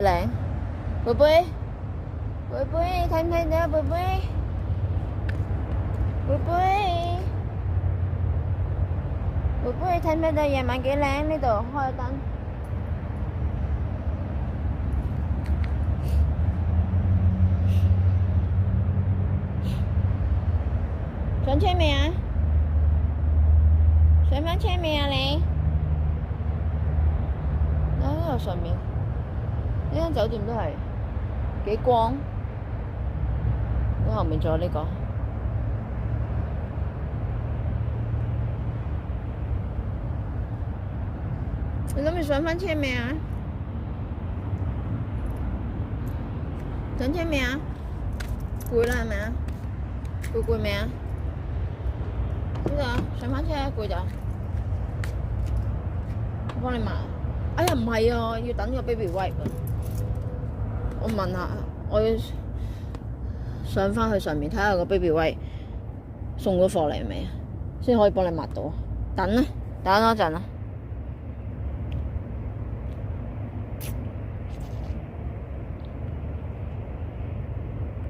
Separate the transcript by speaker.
Speaker 1: 靚，貝貝，貝貝，睇唔睇到啊？貝貝，貝貝，貝貝，睇唔睇到夜晚幾靚？呢度開燈。上車未啊？上返車未啊你？喺呢度上面，呢間酒店都係幾光。喺後面仲有呢個。你諗住上返車未啊？上車未啊？攰啦係咪啊？攰未啊？呢度上返車攰就，我幫你抹。哎呀唔係啊，要等個 baby wipe 啊。我問下，我要上返去上面睇下個 baby wipe 送咗貨嚟未啊，先可以幫你抹到。等啦，等多陣啦。